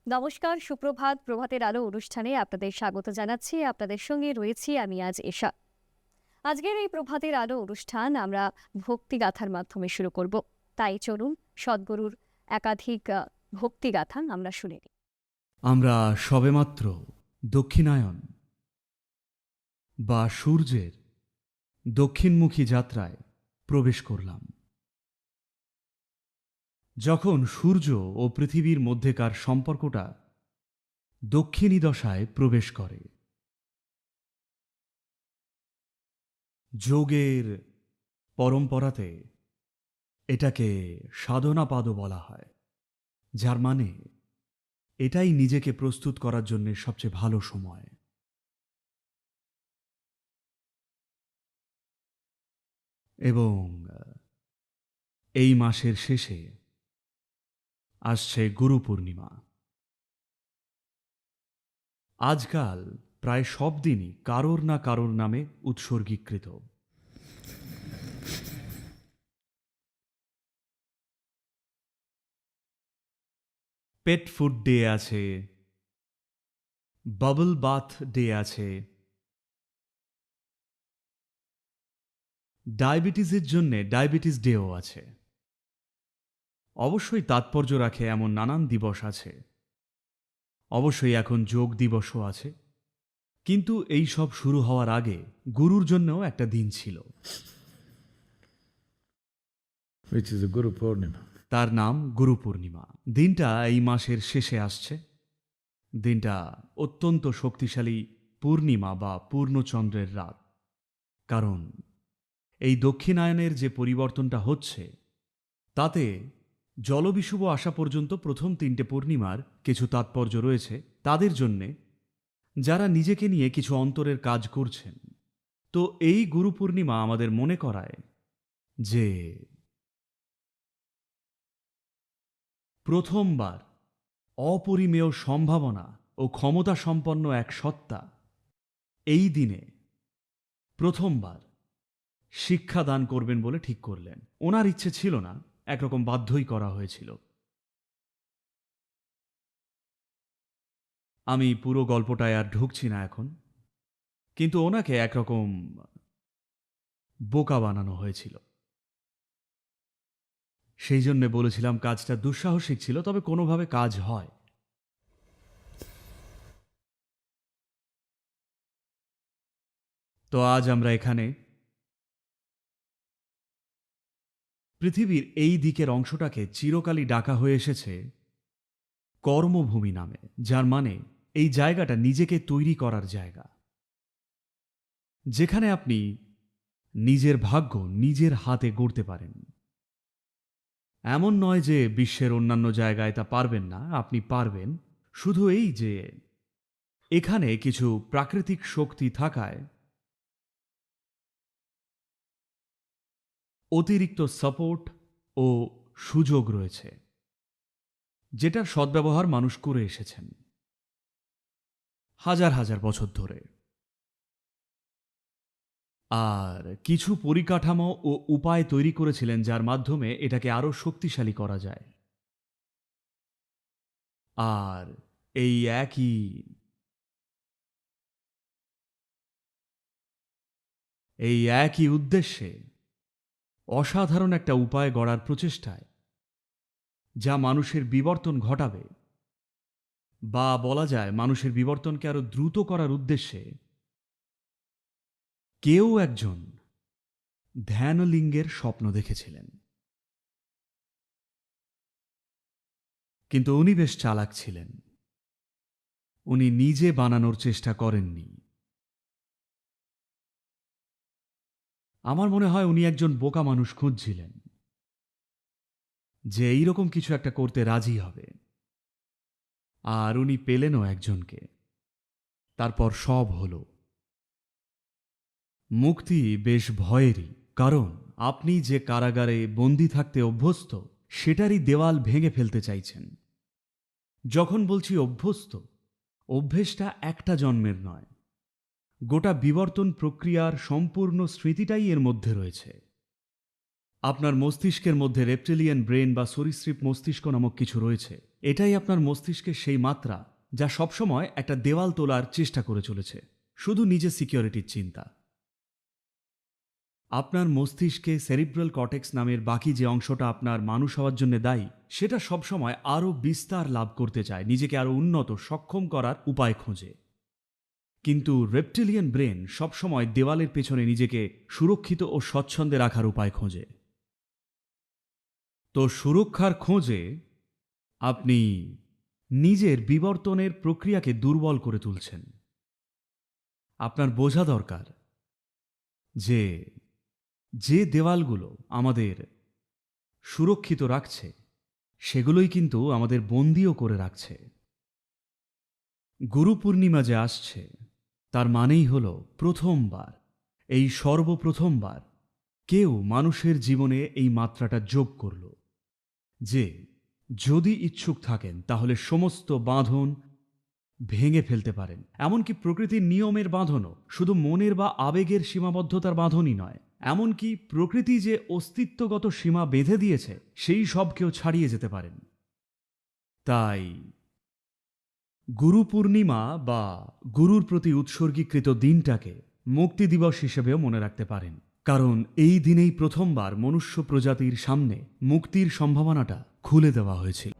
নমস্কার, সুপ্রভাত। প্রভাতের আলো অনুষ্ঠানে আপনাদের স্বাগত জানাচ্ছি। আপনাদের সঙ্গে রয়েছি আমি আজ এশা। আজকের এই প্রভাতের আলো অনুষ্ঠান আমরা ভক্তিগাথার মাধ্যমে শুরু করব। তাই চলুন সদ্গুরুর একাধিক ভক্তিগাথা আমরা শুনে নিই। আমরা সবেমাত্র দক্ষিণায়ন বা সূর্যের দক্ষিণমুখী যাত্রায় প্রবেশ করলাম। যখন সূর্য ও পৃথিবীর মধ্যেকার সম্পর্কটা দক্ষিণী দশায় প্রবেশ করে, যোগের পরম্পরাতে এটাকে সাধনাপাদ বলা হয়, যার মানে এটাই নিজেকে প্রস্তুত করার জন্য সবচেয়ে ভালো সময়। এবং এই মাসের শেষে আসছে গুরু পূর্ণিমা। আজকাল প্রায় সব দিনই কারোর না কারোর নামে উৎসর্গীকৃত। পেট ফুড ডে আছে, বাবল বাথ ডে আছে, ডায়াবেটিসের জন্যে ডায়াবেটিস ডেও আছে। অবশ্যই তাৎপর্য রাখে এমন নানান দিবস আছে। অবশ্যই এখন যোগ দিবসও আছে। কিন্তু এই সব শুরু হওয়ার আগে গুরুর জন্যও একটা দিন ছিল, which is the Guru Purnima. তার নাম গুরু পূর্ণিমা। দিনটা এই মাসের শেষে আসছে। দিনটা অত্যন্ত শক্তিশালী পূর্ণিমা বা পূর্ণচন্দ্রের রাত। কারণ এই দক্ষিণায়নের যে পরিবর্তনটা হচ্ছে, তাতে জলবিষুব আসা পর্যন্ত প্রথম 3টে পূর্ণিমার কিছু তাৎপর্য রয়েছে তাদের জন্যে, যারা নিজেকে নিয়ে কিছু অন্তরের কাজ করছেন। তো এই গুরু পূর্ণিমা আমাদের মনে করায় যে প্রথমবার অপরিমেয় সম্ভাবনা ও ক্ষমতা সম্পন্ন এক সত্তা এই দিনে প্রথমবার শিক্ষা দান করবেন বলে ঠিক করলেন। ওনার ইচ্ছে ছিল না, একরকম বাধ্যই করা হয়েছিল। আমি পুরো গল্পটায় আর ঢুকছি না এখন, কিন্তু ওনাকে একরকম বোকা বানানো হয়েছিল। সেই জন্যে বলেছিলাম কাজটা দুঃসাহসিক ছিল, তবে কোনোভাবে কাজ হয়। তো আজ আমরা এখানে পৃথিবীর এই দিকের অংশটাকে চিরকালই ডাকা হয়ে এসেছে কর্মভূমি নামে, যার মানে এই জায়গাটা নিজেকে তৈরি করার জায়গা, যেখানে আপনি নিজের ভাগ্য নিজের হাতে গড়তে পারেন। এমন নয় যে বিশ্বের অন্যান্য জায়গায় তা পারবেন না, আপনি পারবেন। শুধু এই যে এখানে কিছু প্রাকৃতিক শক্তি থাকায় অতিরিক্ত সাপোর্ট ও সুযোগ রয়েছে, যেটার সদ্ব্যবহার মানুষ করে এসেছেন হাজার হাজার বছর ধরে। আর কিছু পরিকাঠামো ও উপায় তৈরি করেছিলেন যার মাধ্যমে এটাকে আরো শক্তিশালী করা যায়। আর এই একই উদ্দেশ্যে অসাধারণ একটা উপায় গড়ার প্রচেষ্টায়, যা মানুষের বিবর্তন ঘটাবে, বা বলা যায় মানুষের বিবর্তনকে আরো দ্রুত করার উদ্দেশ্যে, কেউ একজন ধ্যানলিঙ্গের স্বপ্ন দেখেছিলেন। কিন্তু উনি বেশ চালাক ছিলেন। উনি নিজে বানানোর চেষ্টা করেননি। আমার মনে হয় উনি একজন বোকা মানুষ খুঁজছিলেন, যে এইরকম কিছু একটা করতে রাজি হবে। আর উনি পেলেনও একজনকে। তারপর সব হলো। মুক্তি বেশ ভয়েরই, কারণ আপনি যে কারাগারে বন্দি থাকতে অভ্যস্ত, সেটারই দেওয়াল ভেঙে ফেলতে চাইছেন। যখন বলছি অভ্যস্ত, অভ্যেসটা একটা জন্মের নয়, গোটা বিবর্তন প্রক্রিয়ার সম্পূর্ণ স্মৃতিটাই এর মধ্যে রয়েছে। আপনার মস্তিষ্কের মধ্যে রেপটিলিয়ান ব্রেন বা সরীসৃপ মস্তিষ্ক নামক কিছু রয়েছে। এটাই আপনার মস্তিষ্কের সেই মাত্রা যা সবসময় একটা দেওয়াল তোলার চেষ্টা করে চলেছে, শুধু নিজের সিকিউরিটির চিন্তা। আপনার মস্তিষ্কে সেরিব্রাল কর্টেক্স নামের বাকি যে অংশটা আপনার মানুষ হওয়ার জন্য দায়ী, সেটা সবসময় আরও বিস্তার লাভ করতে চায়, নিজেকে আরও উন্নত সক্ষম করার উপায় খোঁজে। কিন্তু রেপটিলিয়ান ব্রেন সবসময় দেওয়ালের পেছনে নিজেকে সুরক্ষিত ও স্বচ্ছন্দে রাখার উপায় খোঁজে। তো সুরক্ষার খোঁজে আপনি নিজের বিবর্তনের প্রক্রিয়াকে দুর্বল করে তুলছেন। আপনার বোঝা দরকার যে যে দেওয়ালগুলো আমাদের সুরক্ষিত রাখছে সেগুলোই কিন্তু আমাদের বন্দীও করে রাখছে। গুরু পূর্ণিমা যে আসছে তার মানেই হল প্রথমবার, এই সর্বপ্রথমবার কেউ মানুষের জীবনে এই মাত্রাটা যোগ করল যে যদি ইচ্ছুক থাকেন তাহলে সমস্ত বাঁধন ভেঙে ফেলতে পারেন। এমনকি প্রকৃতির নিয়মের বাঁধনও শুধু মনের বা আবেগের সীমাবদ্ধতার বাঁধনই নয়, এমনকি প্রকৃতি যে অস্তিত্বগত সীমা বেঁধে দিয়েছে সেই সবকেও ছাড়িয়ে যেতে পারেন। তাই গুরু পূর্ণিমা বা গুরুর প্রতি উৎসর্গীকৃত দিনটাকে মুক্তি দিবস হিসেবেও মনে রাখতে পারেন, কারণ এই দিনেই প্রথমবার মনুষ্য প্রজাতির সামনে মুক্তির সম্ভাবনাটা খুলে দেওয়া হয়েছিল।